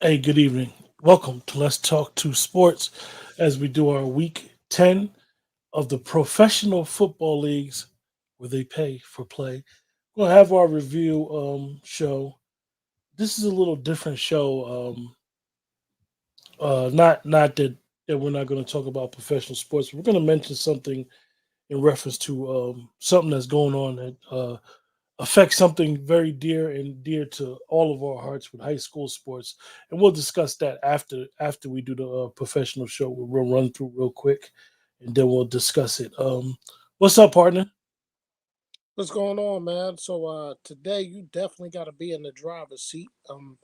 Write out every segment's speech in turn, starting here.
Hey, good evening. Welcome to Let's Talk to Sports as we do our week 10 of the professional football leagues where they pay for play. We'll have our review show. This is a little different show. Not that we're not going to talk about professional sports. We're going to mention something in reference to something that's going on that affects something very dear to all of our hearts with high school sports, and we'll discuss that after we do the professional show. We'll run through real quick, and then we'll discuss it. What's up, partner? What's going on, man? Today you definitely got to be in the driver's seat. I'm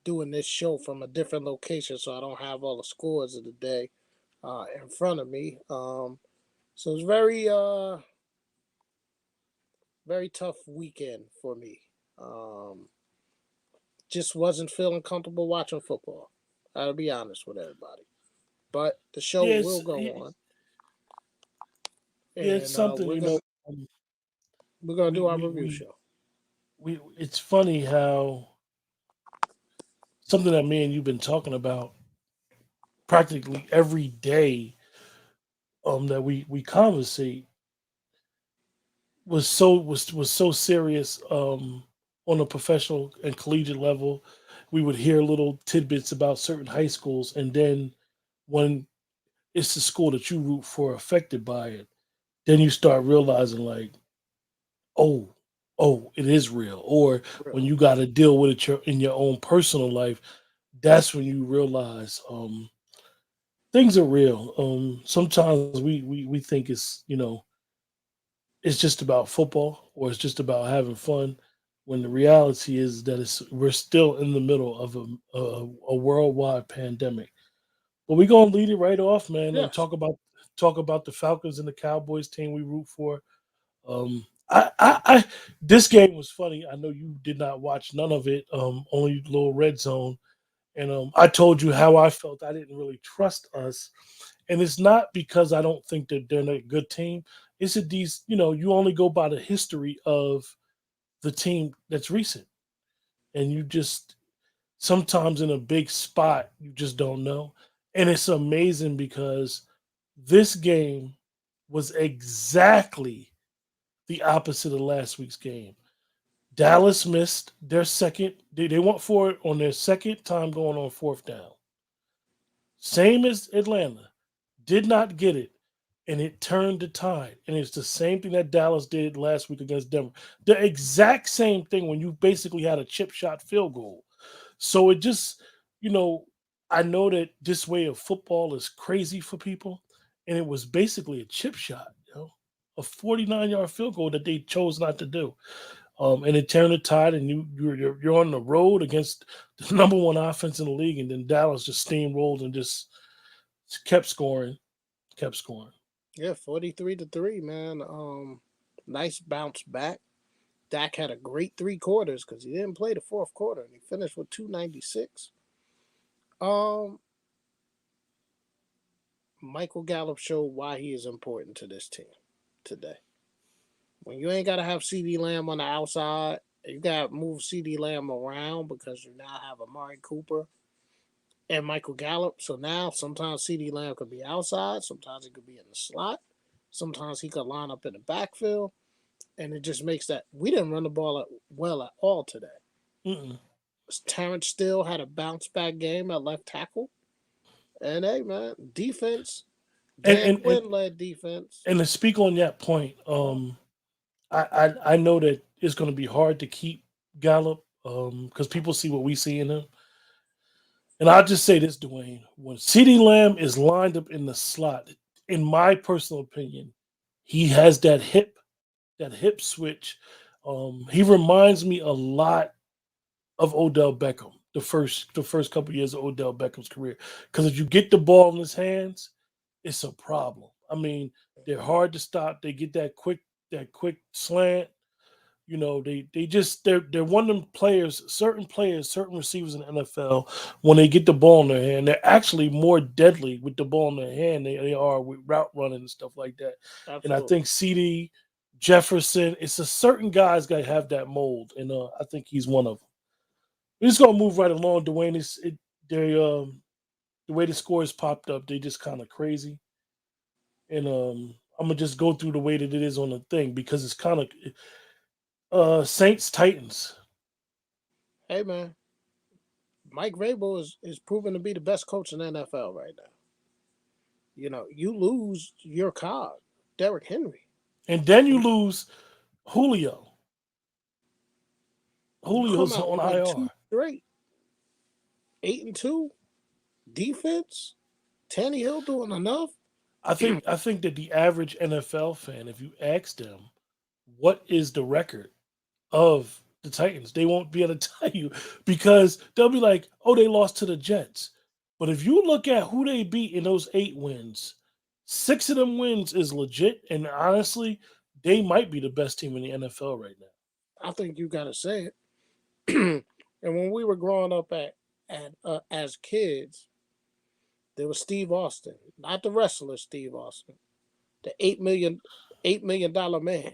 doing this show from a different location, so I don't have all the scores of the day in front of me. So it's very tough weekend for me. Um, just wasn't feeling comfortable watching football. I'll be honest with everybody, but the show Yeah, will go on, yeah, it's and something um, we're gonna we do our we review we show. we. It's funny how something that me and you've been talking about practically every day that we conversate was so serious on a professional and collegiate level. We would hear little tidbits about certain high schools, and then when it's the school that you root for affected by it, then you start realizing like, oh, it is real. Or when Real. you got to deal with it in your own personal life, that's when you realize things are real. Sometimes we think it's just about football or it's just about having fun when the reality is that we're still in the middle of a worldwide pandemic. But we're gonna lead it right off, man, and Yes. talk about the Falcons and the Cowboys team we root for. I this game was funny. I know you did not watch none of it, only little red zone. And I told you how I felt. I didn't really trust us, and it's not because I don't think that they're a good team. It's that you only go by the history of the team that's recent, and you just sometimes in a big spot you just don't know. And it's amazing because this game was exactly the opposite of last week's game. Dallas missed their second. They went for it on their second time going on fourth down. Same as Atlanta. Did not get it, and it turned the tide. And it's the same thing that Dallas did last week against Denver. The exact same thing when you basically had a chip shot field goal. So it just, you know, I know that this way of football is crazy for people, and it was basically a chip shot, a 49-yard field goal that they chose not to do. And it turned the tide, and you're on the road against the number one offense in the league, and then Dallas just steamrolled and just kept scoring, kept scoring. Yeah, 43-3, man. Nice bounce back. Dak had a great 3 quarters because he didn't play the fourth quarter and he finished with 296. Um, Michael Gallup showed why he is important to this team today. When you ain't gotta have CD Lamb on the outside, you gotta move CD Lamb around because you now have Amari Cooper and Michael Gallup. So now sometimes CD Lamb could be outside, sometimes he could be in the slot, sometimes he could line up in the backfield, and it just makes that we didn't run the ball well at all today. Mm-mm. Terrence Steele had a bounce back game at left tackle. And hey, man, defense, And Dan and and Quinn led defense. and to speak on that point, I know that it's going to be hard to keep Gallup because people see what we see in him. And I'll just say this, Dwayne: when CeeDee Lamb is lined up in the slot, in my personal opinion, he has that hip switch. He reminds me a lot of Odell Beckham, the first couple of years of Odell Beckham's career. Because if you get the ball in his hands, it's a problem. I mean, they're hard to stop. They get that quick slant. They're one of them players, certain receivers in the NFL, when they get the ball in their hand, they're actually more deadly with the ball in their hand than they are with route running and stuff like that. And I Absolutely. think CD Jefferson, it's a certain guys got to have that mold, and I think he's one of them. We're just gonna move right along, Dwayne. the way the scores popped up, they just kind of crazy. And I'm gonna just go through the way that it is on the thing because it's kind of Saints Titans. Hey man, Mike Vrabel is proven to be the best coach in the NFL right now. You know, you lose your cog, Derrick Henry. And then you lose Julio. You come Julio's out on with like two IR. straight, 8-2 defense. Tannehill doing enough. I think that the average NFL fan, if you ask them what is the record of the Titans, they won't be able to tell you because they'll be like, "Oh, they lost to the Jets." But if you look at who they beat in those 8 wins, 6 of them wins is legit, and honestly, they might be the best team in the NFL right now. I think you got to say it. And when we were growing up as kids, there was Steve Austin, not the wrestler Steve Austin, the $8 million man.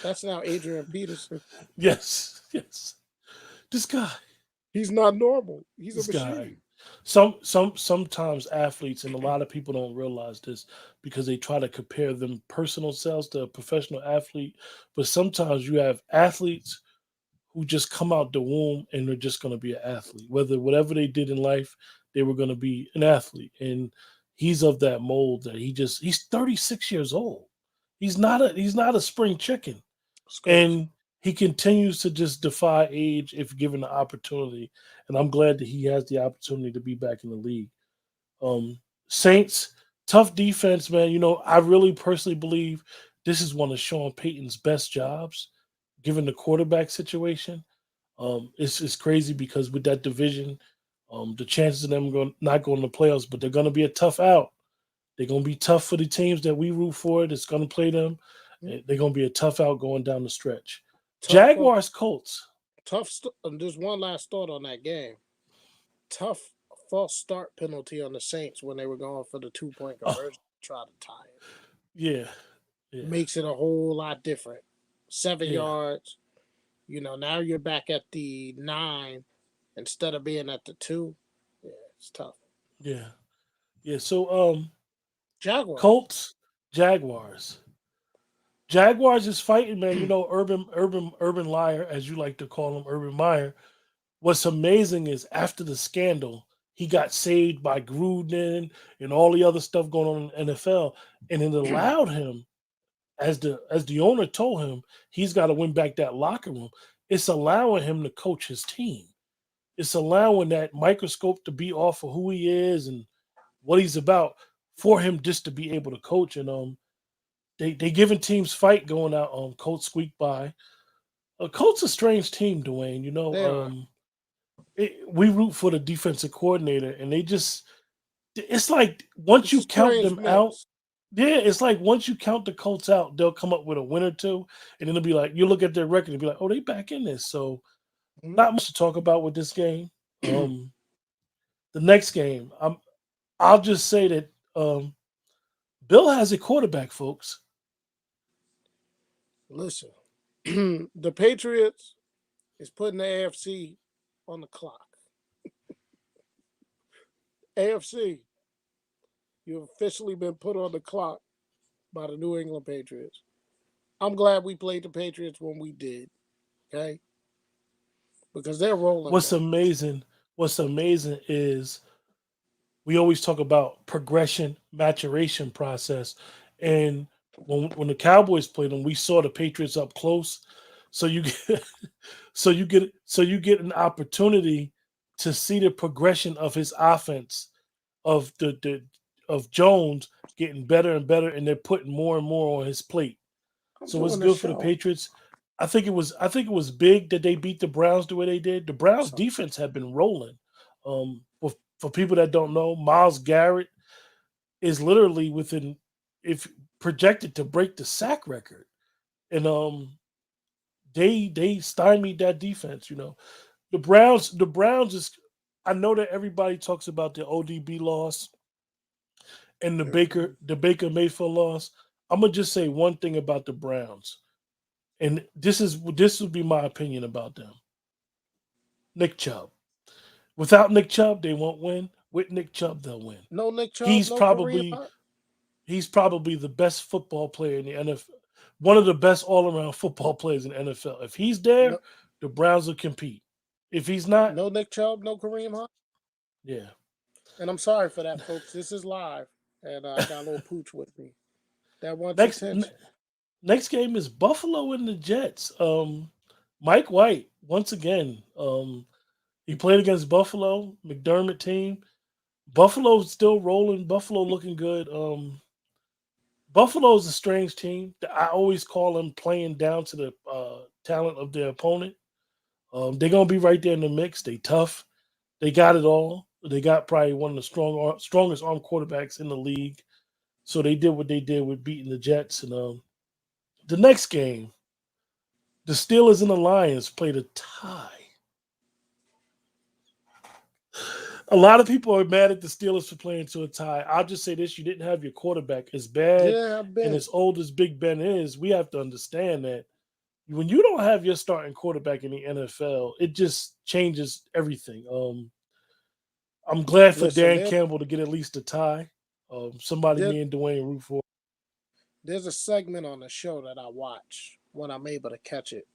That's now Adrian Peterson. Yes, yes. This guy, He's not normal. He's a this guy. machine. Sometimes athletes and a lot of people don't realize this because they try to compare them personal selves to a professional athlete. But sometimes you have athletes who just come out the womb and they're just going to be an athlete. Whatever they did in life, they were going to be an athlete. And he's of that mold that he's 36 years old. He's not a spring chicken. It's crazy. And he continues to just defy age if given the opportunity. And I'm glad that he has the opportunity to be back in the league. Saints, tough defense, man. I really personally believe this is one of Sean Payton's best jobs, given the quarterback situation. It's crazy because with that division, the chances of them not going to the playoffs, but they're going to be a tough out. They're going to be tough for the teams that we root for that's going to play them. They're going to be a tough out going down the stretch. Tough, Jaguars, Colts. There's one last thought on that game. Tough false start penalty on the Saints when they were going for the 2-point conversion. Try to tie it. Yeah, yeah, Makes it a whole lot different. 7 yeah, yards. Now you're back at the 9 instead of being at the 2. Yeah, it's tough. yeah, yeah. So, Jaguars. Colts, Jaguars. Jaguars is fighting, man. Urban Liar, as you like to call him, Urban Meyer. What's amazing is after the scandal, he got saved by Gruden and all the other stuff going on in the NFL, and it allowed him, as the owner told him, he's got to win back that locker room. It's allowing him to coach his team. It's allowing that microscope to be off of who he is and what he's about for him just to be able to coach. And they giving teams fight going out. Colts squeak by. Colts a strange team, Dwayne. They are. We root for the defensive coordinator, and it's like once It's a you count strange them out, mix. yeah, it's like once you count the Colts out, they'll come up with a win or two, and then it'll be like you look at their record and be like, oh, they back in this. So Mhm. not much to talk about with this game. The next game, I'll just say that Bill has a quarterback, folks. Listen, the Patriots is putting the AFC on the clock. AFC, you've officially been put on the clock by the New England Patriots. I'm glad we played the Patriots when we did, okay? Because they're rolling What's now. amazing, what's amazing is we always talk about progression, maturation process, and when the Cowboys played them, we saw the Patriots up close. So you get, so you get an opportunity to see the progression of his offense, of of Jones getting better and better, and they're putting more and more on his plate. I'm So it's doing a good for the show. Patriots. I think it was big that they beat the Browns the way they did. The Browns So, defense had been rolling. For people that don't know, Miles Garrett is literally within, if projected to break the sack record, and they stymied that defense. The Browns is. I know that everybody talks about the ODB loss and the mhm. Baker Mayfield loss. I'm gonna just say one thing about the Browns, and this would be my opinion about them. Nick Chubb. Without Nick Chubb, they won't win. With Nick Chubb, they'll win. No Nick Chubb, He's no Kareem probably Hunt. he's probably the best football player in the NFL. One of the best all around football players in the NFL. If he's there, No, the Browns will compete. If he's not, no Nick Chubb, no Kareem Hunt. yeah. And I'm sorry for that, folks. This is live, and I got a little pooch with me that wants Next attention. next game is Buffalo and the Jets. Mike White once again. He played against Buffalo McDermott team. Buffalo's still rolling. Buffalo looking good. Buffalo's a strange team. I always call them playing down to the talent of their opponent. They're gonna be right there in the mix. They tough. They got it all. They got probably one of the strongest arm quarterbacks in the league. So they did what they did with beating the Jets. And the next game, the Steelers and the Lions played a tie. A lot of people are mad at the Steelers for playing to a tie. I'll just say this: you didn't have your quarterback. As bad Yeah, I've and been. as old as Big Ben is, we have to understand that when you don't have your starting quarterback in the NFL, it just changes everything. I'm glad for Listen, Dan Campbell to get at least a tie. Somebody there, me and Dwayne root for. there's a segment on the show that I watch when I'm able to catch it,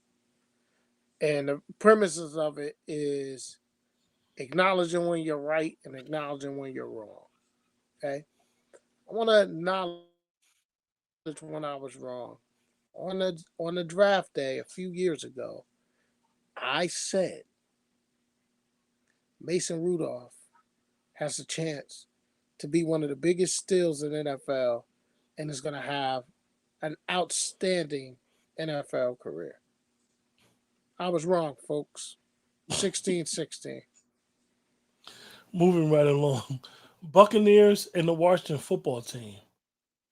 and the premises of it is acknowledging when you're right and acknowledging when you're wrong. Okay, I want to acknowledge when I was wrong. On the draft day a few years ago, I said Mason Rudolph has a chance to be one of the biggest steals in NFL and is going to have an outstanding NFL career. I was wrong, folks. 16-16. Moving right along, Buccaneers and the Washington football team.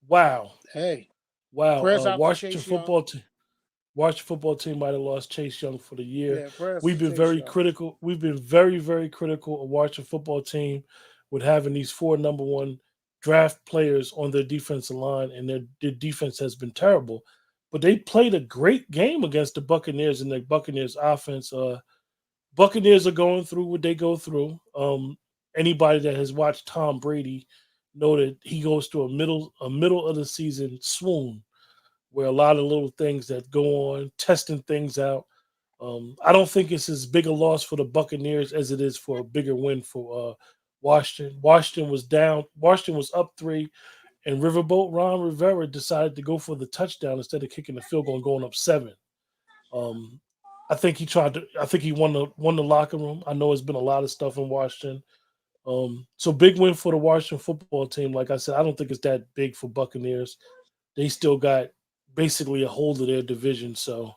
Wow, Hey, wow. prayers out to Chase Young. Washington football team might have lost Chase Young for the year. Yeah, prayers We've to been Chase very Young. critical. We've been very, very critical of Washington football team with having these four number one draft players on their defensive line, and their defense has been terrible. But they played a great game against the Buccaneers and the Buccaneers offense. Buccaneers are going through what they go through. Anybody that has watched Tom Brady know that he goes through a middle of the season swoon where a lot of little things that go on, testing things out. I don't think it's as big a loss for the Buccaneers as it is for a bigger win for Washington. Washington was down. Washington was up 3, and Riverboat Ron Rivera decided to go for the touchdown instead of kicking the field goal and going up 7. Um, I think he tried to. I think he won the locker room. I know it's been a lot of stuff in Washington. So big win for the Washington football team. Like I said, I don't think it's that big for Buccaneers. They still got basically a hold of their division. So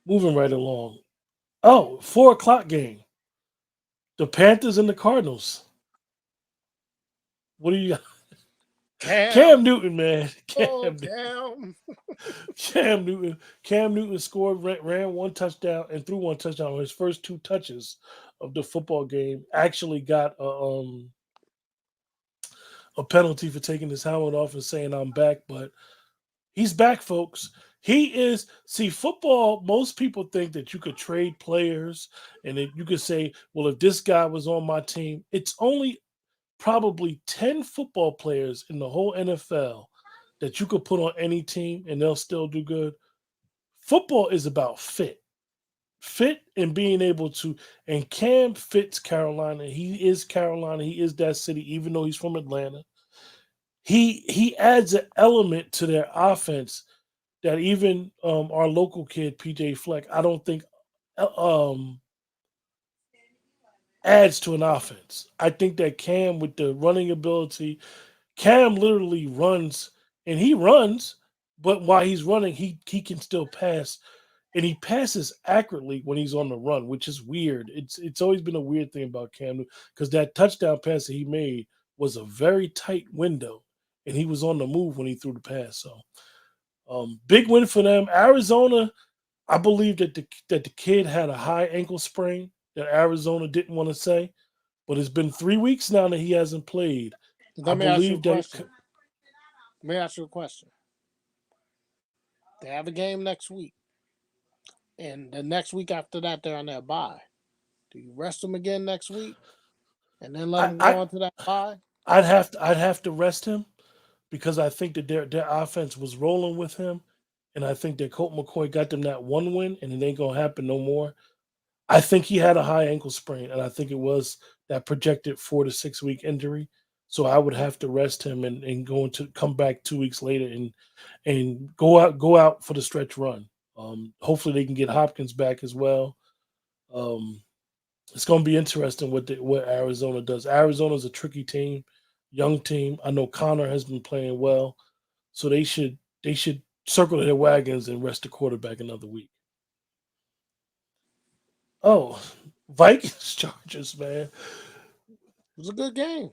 moving right along. Oh, 4 o'clock game. The Panthers and the Cardinals. What do you got? Cam Cam. Newton, man. Oh, Cam. Cam Newton. Cam Newton scored, ran one touchdown, and threw one touchdown on his first 2 touches of the football game. Actually got a penalty for taking his helmet off and saying I'm back, but he's back, folks. He is. See, football. Most people think that you could trade players, and that you could say, "Well, if this guy was on my team," it's only probably 10 football players in the whole NFL that you could put on any team and they'll still do good. Football is about fit and being able to. And Cam fits Carolina. He is Carolina. He is that city, even though he's from Atlanta. He adds an element to their offense that even our local kid PJ Fleck, I don't think um, adds to an offense. I think that Cam with the running ability, Cam literally runs and he runs, but while he's running, he can still pass. And he passes accurately when he's on the run, which is weird. It's always been a weird thing about Cam because that touchdown pass that he made was a very tight window, and he was on the move when he threw the pass. So big win for them. Arizona, I believe that the kid had a high ankle sprain that Arizona didn't want to say, but it's been 3 weeks now that he hasn't played. I Let me ask you a believe that. question. Let me ask you a question. They have a game next week, and the next week after that, they're on their bye. Do you rest him again next week and then let I, him go I on to that bye? I'd have to rest him because I think that their offense was rolling with him, and I think that Colt McCoy got them that one win, and it ain't gonna happen no more. I think he had a high ankle sprain, and I think it was that projected 4 to 6 week injury. So I would have to rest him and going to come back 2 weeks later and go out for the stretch run. Hopefully they can get Hopkins back as well. Um, it's going to be interesting what Arizona does. Arizona's a tricky team, young team. I know Connor has been playing well, so they should circle their wagons and rest the quarterback another week. Oh, Vikings Chargers, man. It was a good game.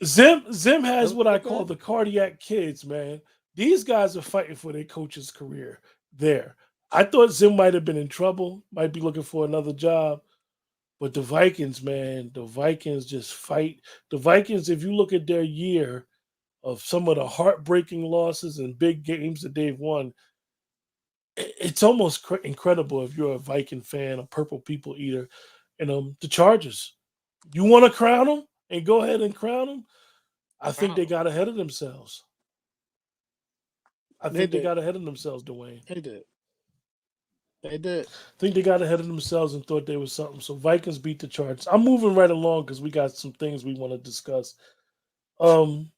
Zim It has was what a I good call game. the cardiac kids, man. These guys are fighting for their coach's career. There, I thought Zim might have been in trouble, might be looking for another job, but the Vikings, man, the Vikings just fight. The Vikings, if you look at their year of some of the heartbreaking losses and big games that they've won, it's almost incredible if you're a Viking fan, a purple people eater, and the Chargers. You want to crown them and go ahead and crown them. I think they Wow. got ahead of themselves. I They think they did. got ahead of themselves, Dwayne. They did. They did. I think they got ahead of themselves and thought they was something. So Vikings beat the Chargers. I'm moving right along because we got some things we want to discuss. Um,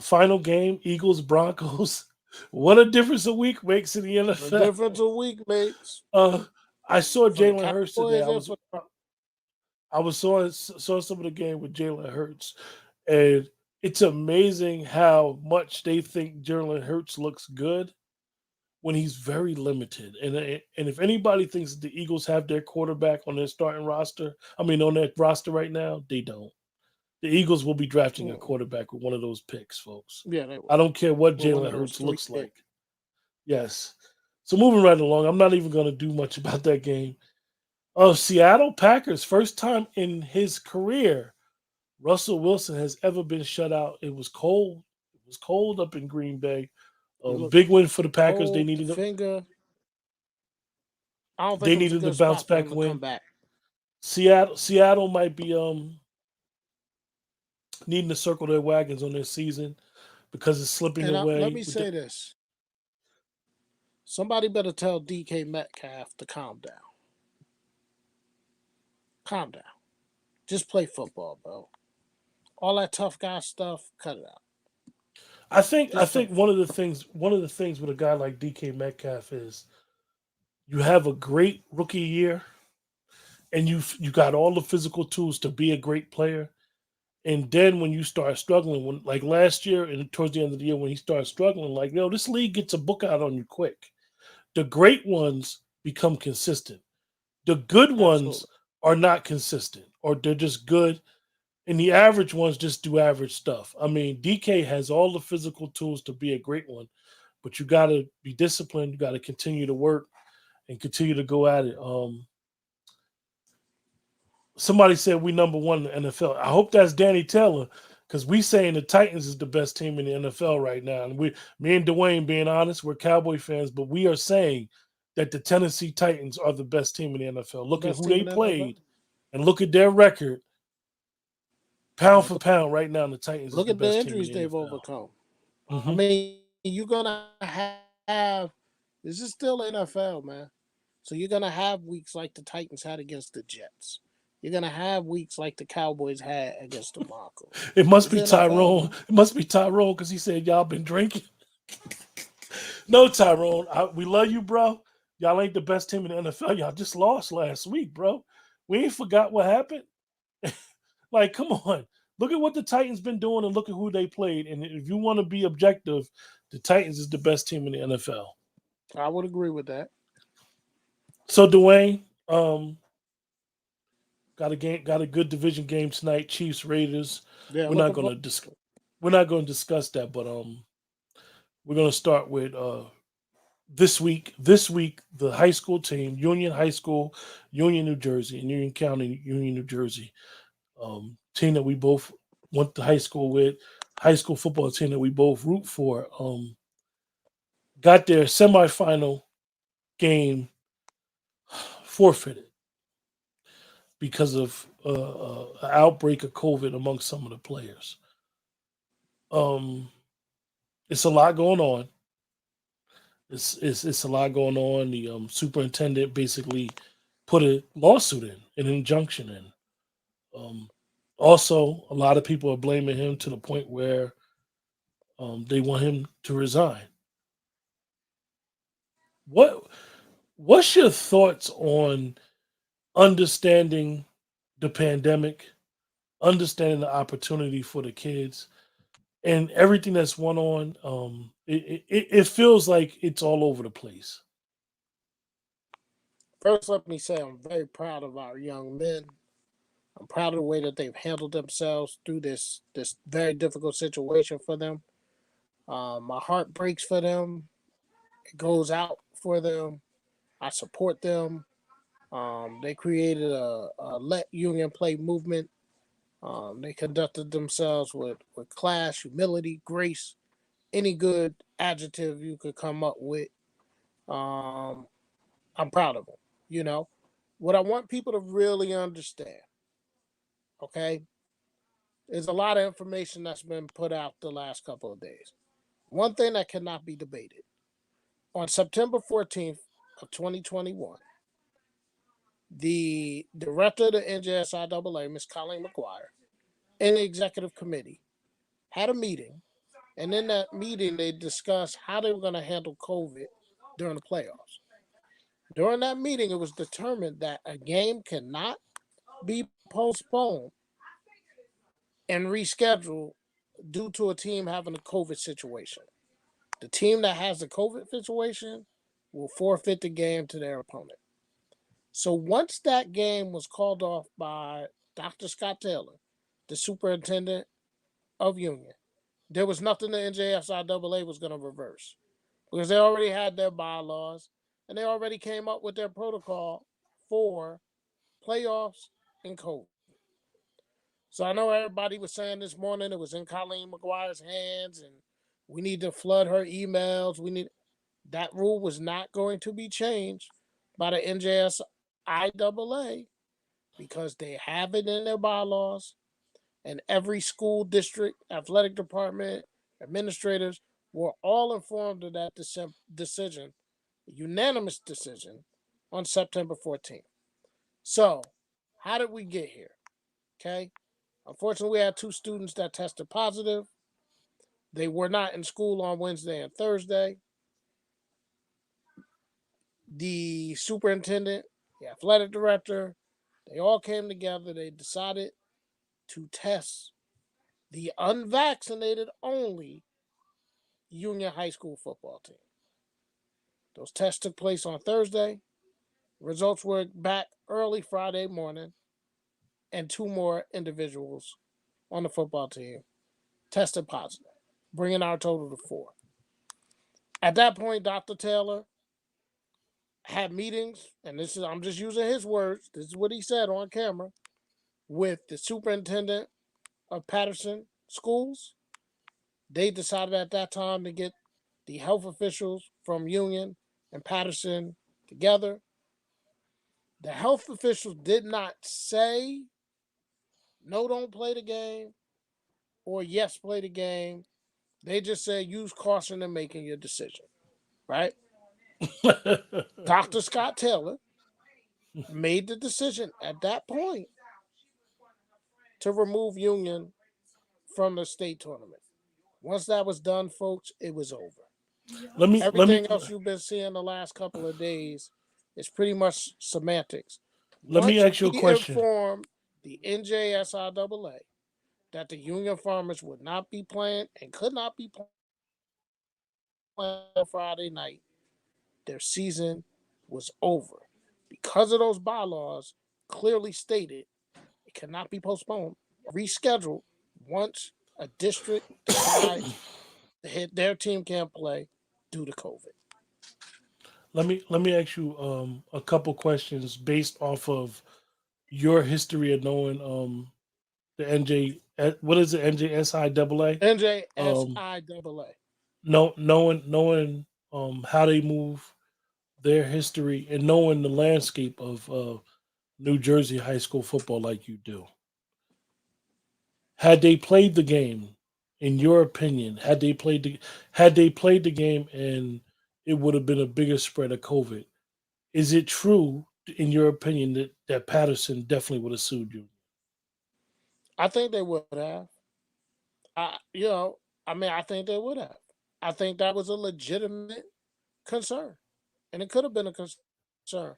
Final game: Eagles Broncos. What a difference a week makes in the The NFL. difference a week makes Uh, I saw for the Jalen Hurts today. Cowboys I and was for I was saw some of the game with Jalen Hurts, and it's amazing how much they think Jalen Hurts looks good when he's very limited. And if anybody thinks that the Eagles have their quarterback on their starting roster, I mean on their roster right now, they don't. The Eagles will be drafting a mm, quarterback with one of those picks, folks. yeah, they I will. don't care what With one Jalen of those Hurts three looks picks. like. Yes. So moving right along, I'm not even going to do much about that game. Oh, Seattle Packers, first time in his career Russell Wilson has ever been shut out. It was cold. It was cold up in Green Bay. He looked Big win for the Packers. They cold needed a, finger. I don't think they it was a needed to good bounce spot for back him to come win. back. Seattle might be needing to circle their wagons on their season because it's slipping And let away. me say this: somebody better tell DK Metcalf to calm down. Calm down. Just play football, bro. All that tough guy stuff, cut it out. I Just play think one of the football. things with a guy like DK Metcalf is you have a great rookie year and you got all the physical tools to be a great player. And then when you start struggling, when like last year and towards the end of the year, when he started struggling, like, this league gets a book out on you quick. The great ones become consistent. The good ones Absolutely. are not consistent, or they're just good, and the average ones just do average stuff. I mean, DK has all the physical tools to be a great one, but you got to be disciplined. You got to continue to work and continue to go at it. Somebody said we number one in the NFL. I hope that's Danny Taylor because we saying the Titans is the best team in the NFL right now. And me and Dwayne, being honest, we're Cowboy fans, but we are saying that the Tennessee Titans are the best team in the NFL. Look at Best who team they in the NFL. played and look at their record, pound And for pound. Right now, the Titans is look the at the best team in injuries the they've NFL. overcome. I Hmm. mean, you're gonna have this is still NFL, man. So you're gonna have weeks like the Titans had against the Jets. You're gonna have weeks like the Cowboys had against the Broncos. It must It's be NFL, Tyrone. man. It must be Tyrone because he said y'all been drinking. No, Tyrone, we love you, bro. Y'all ain't the best team in the NFL. Y'all just lost last week, bro. We ain't forgot what happened. Like, come on. Look at what the Titans been doing and look at who they played. And if you want to be objective, the Titans is the best team in the NFL. I would agree with that. So Dwayne, got a good division game tonight. Chiefs Raiders. Yeah, We're not looking for gonna we're not gonna discuss that, but we're gonna start with this week the high school team, Union High School, Union, New Jersey, in Union County, Union, New Jersey. Team that we both went to high school with, high school football team that we both root for. Got their semifinal game forfeited because of an outbreak of COVID amongst some of the players. Um, it's a lot going on. It's a lot going on. The superintendent basically put a lawsuit in, an injunction in. Um, Also, a lot of people are blaming him to the point where they want him to resign. What What's your thoughts on understanding the pandemic, understanding the opportunity for the kids, and everything that's went on? It feels like it's all over the place. First, let me say I'm very proud of our young men. I'm proud of the way that they've handled themselves through this very difficult situation for them. My heart breaks for them. It goes out for them. I support them. They created a let union play movement. They conducted themselves with class, humility, grace, any good adjective you could come up with. Um, I'm proud of them. You know, what I want people to really understand, okay, is a lot of information that's been put out the last couple of days. One thing that cannot be debated on September 14th of 2021, the director of the NJSIAA, Ms. Colleen McGuire, and the executive committee had a meeting. And in that meeting, they discussed how they were going to handle COVID during the playoffs. During that meeting, it was determined that a game cannot be postponed and rescheduled due to a team having a COVID situation. The team that has the COVID situation will forfeit the game to their opponent. So once that game was called off by Dr. Scott Taylor, the superintendent of Union, there was nothing the NJSIAA was going to reverse because they already had their bylaws and they already came up with their protocol for playoffs and COVID. So I know everybody was saying this morning it was in Colleen McGuire's hands and we need to flood her emails. That rule was not going to be changed by the NJSIAA because they have it in their bylaws, and every school district, athletic department, administrators were all informed of that decision, unanimous decision, on September 14th. So, how did we get here? Okay. Unfortunately, we had 2 students that tested positive. They were not in school on Wednesday and Thursday. The superintendent, the athletic director, they all came together. They decided to test the unvaccinated only Union High School football team. Those tests took place on Thursday. Results were back early Friday morning, and 2 more individuals on the football team tested positive, bringing our total to 4. At that point, Dr. Taylor had meetings, and I'm just using his words. This is what he said on camera with the superintendent of Patterson Schools. They decided at that time to get the health officials from Union and Patterson together. The health officials did not say, no, don't play the game, or yes, play the game. They just said, use caution in making your decision, right? Dr. Scott Taylor made the decision at that point to remove Union from the state tournament. Once that was done, folks, it was over. let me Everything else you've been seeing the last couple of days is pretty much semantics. let me Once ask you a we question. informed the NJSIAA that the Union Farmers would not be playing and could not be playing on Friday night, their season was over. Because of those bylaws clearly stated it cannot be postponed, rescheduled once a district decides their team can't play due to COVID. Let me ask you a couple questions based off of your history of knowing the what is it, NJSIAA? Um NJSIAA. knowing how they move, their history, and knowing the landscape of New Jersey high school football like you do. Had they played the game, in your opinion, had they played the game and it would have been a bigger spread of COVID. Is it true, in your opinion, that Patterson definitely would have sued you? I think they would have. I, you know, I mean, I think they would have. I think that was a legitimate concern, and it could have been a concern.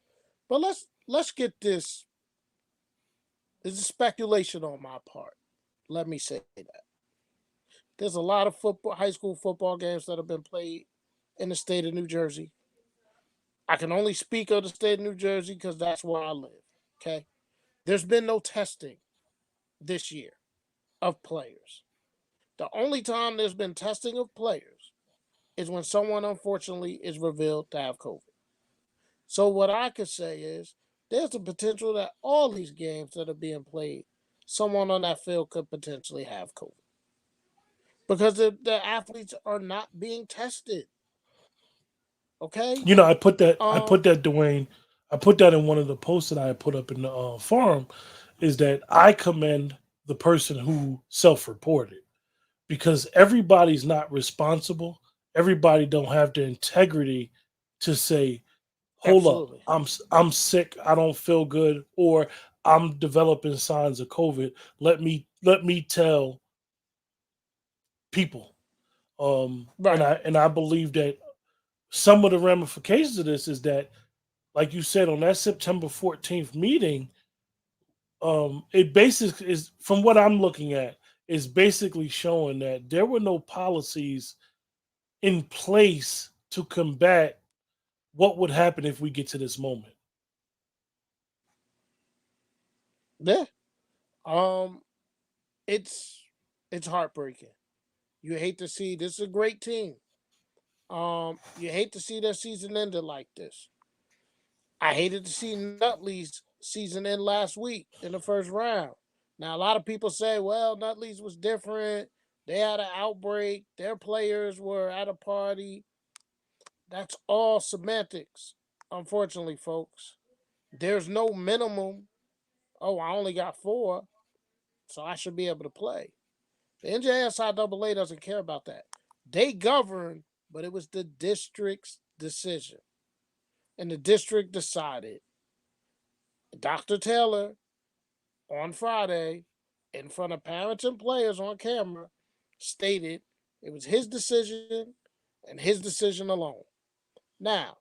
But let's get this. This is speculation on my part. Let me say that there's a lot of football, high school football games that have been played in the state of New Jersey. I can only speak of the state of New Jersey because that's where I live. Okay, there's been no testing this year of players. The only time there's been testing of players is when someone unfortunately is revealed to have COVID. So what I could say is there's the potential that all these games that are being played, someone on that field could potentially have COVID because the athletes are not being tested. Okay. You know, I Um. put that, Dwayne. I put that in one of the posts that I put up in the forum. Is that I commend the person who self-reported because everybody's not responsible. Everybody don't have the integrity to say, "Hold up, Absolutely. I'm sick. I don't feel good," or "I'm developing signs of COVID. Let me tell people." Right. And I believe that some of the ramifications of this is that, like you said, on that September 14th meeting, it basically is, from what I'm looking at, is basically showing that there were no policies in place to combat what would happen if we get to this moment. Yeah. Um. It's it's heartbreaking. You hate to see this is a great team. You hate to see their season ended like this. I hated to see Nutley's season end last week in the first round. Now, a lot of people say, well, Nutley's was different. They had an outbreak. Their players were at a party. That's all semantics, unfortunately, folks. There's no minimum. Oh, I only got four, so I should be able to play. The NJSIAA doesn't care about that. They govern, but it was the district's decision. And the district decided. Dr. Taylor on Friday, in front of parents and players on camera, stated it was his decision and his decision alone. Now,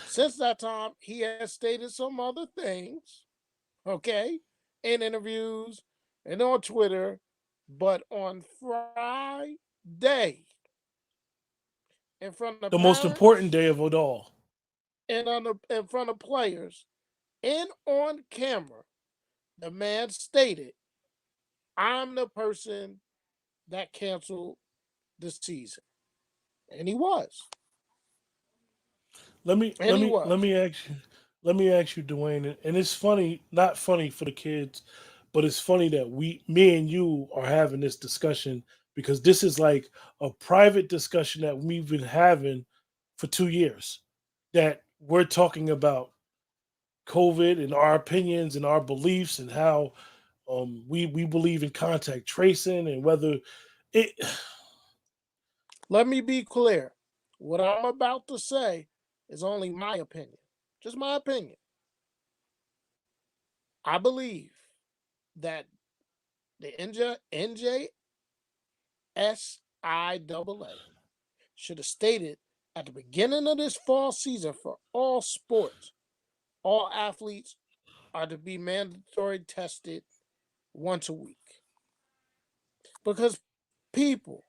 since that time, he has stated some other things, okay, in interviews and on Twitter, but on Friday, in front of The most important parents day of it all. and in front of players and on camera, the man stated, I'm the person that canceled the season. And he was. Let me And let he me was. let me ask you, Dwayne, and it's funny, not funny for the kids, but it's funny that me and you are having this discussion because this is like a private discussion that we've been having for 2 years. That we're talking about COVID and our opinions and our beliefs and how we believe in contact tracing and whether it. Let me be clear. What I'm about to say is only my opinion. Just my opinion. I believe that the NJSIAA should have stated at the beginning of this fall season for all sports, all athletes are to be mandatory tested once a week. Because people,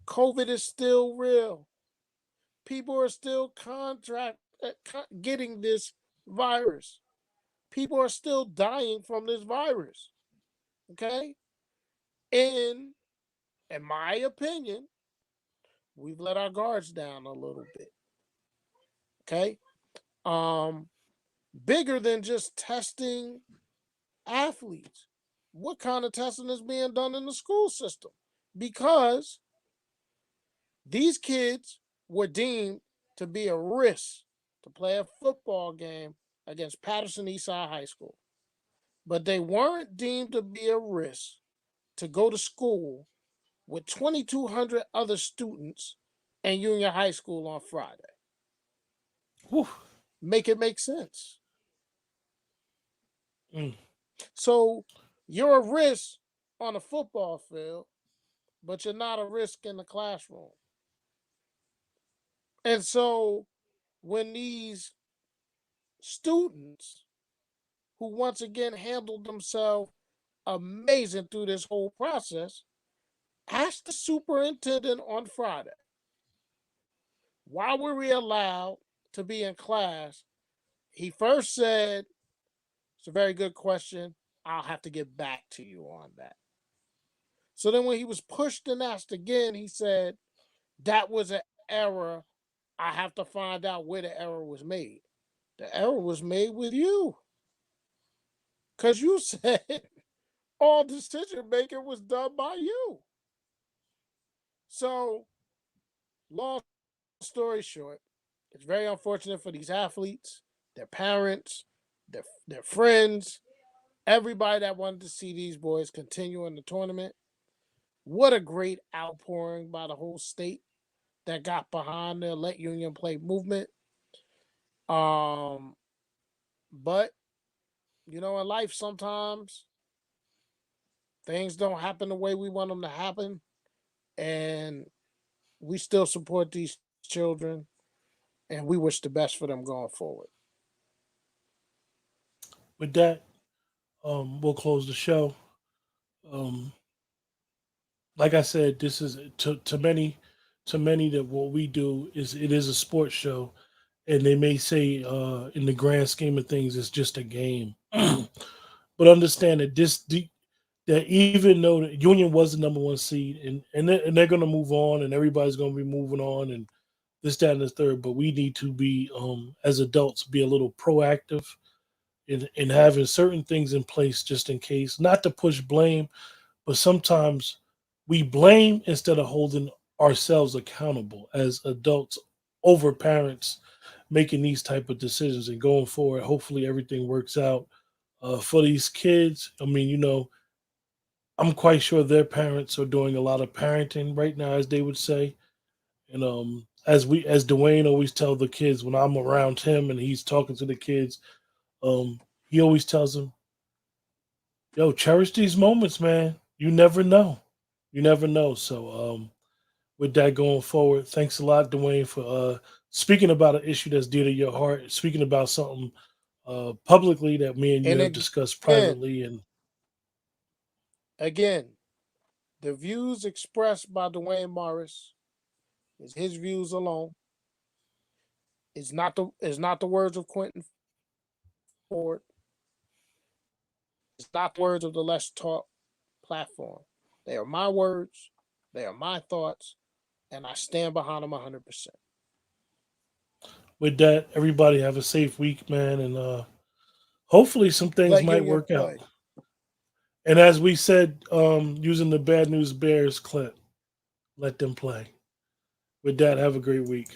COVID is still real. People are still getting this virus. People are still dying from this virus. Okay? And in my opinion, we've let our guards down a little bit. Okay? Um, Bigger than just testing athletes. What kind of testing is being done in the school system? Because these kids were deemed to be a risk to play a football game against Patterson Eastside High School. but they weren't deemed to be a risk to go to school with 2,200 other students in Union High School on Friday. Whew. Make it make sense. Mm. So you're a risk on a football field, but you're not a risk in the classroom. And so when these students who once again handled themselves amazing through this whole process asked the superintendent on Friday, why were we allowed to be in class? He first said, it's a very good question. I'll have to get back to you on that. So then when he was pushed and asked again, he said, that was an error. I have to find out where the error was made. The error was made with you. Because you said all decision making was done by you. So, long story short, it's very unfortunate for these athletes, their parents, their friends, everybody that wanted to see these boys continue in the tournament. What a great outpouring by the whole state that got behind the Let Union Play movement. But in life sometimes things don't happen the way we want them to happen, and we still support these children, and we wish the best for them going forward. With that, we'll close the show. Um, like I said, this is to many that what we do is it is a sports show, and they may say in the grand scheme of things it's just a game, but understand that that even though the Union was the number one seed, and they're going to move on, and everybody's going to be moving on, and this, that, and the third, but we need to be as adults be a little proactive in having certain things in place just in case, not to push blame, but sometimes we blame instead of holding ourselves accountable as adults over parents making these type of decisions and going forward. Hopefully everything works out for these kids. I mean, I'm quite sure their parents are doing a lot of parenting right now, as they would say. And as Dwayne always tell the kids when I'm around him and he's talking to the kids, he always tells them, "Yo, cherish these moments, man. You never know. You never know." So, with that going forward, thanks a lot, Dwayne, for speaking about an issue that's dear to your heart, speaking about something publicly that me and you And have discussed again, privately, and again, the views expressed by Dwayne Morris is his views alone. It's not the words of Quentin Ford. It's not the words of the Let's Talk platform. They are my words. They are my thoughts, and I stand behind them 100%. with that, everybody have a safe week, man, and hopefully some things Let might Union work out. play. And as we said, using the Bad News Bears clip, let them play. With that, have a great week.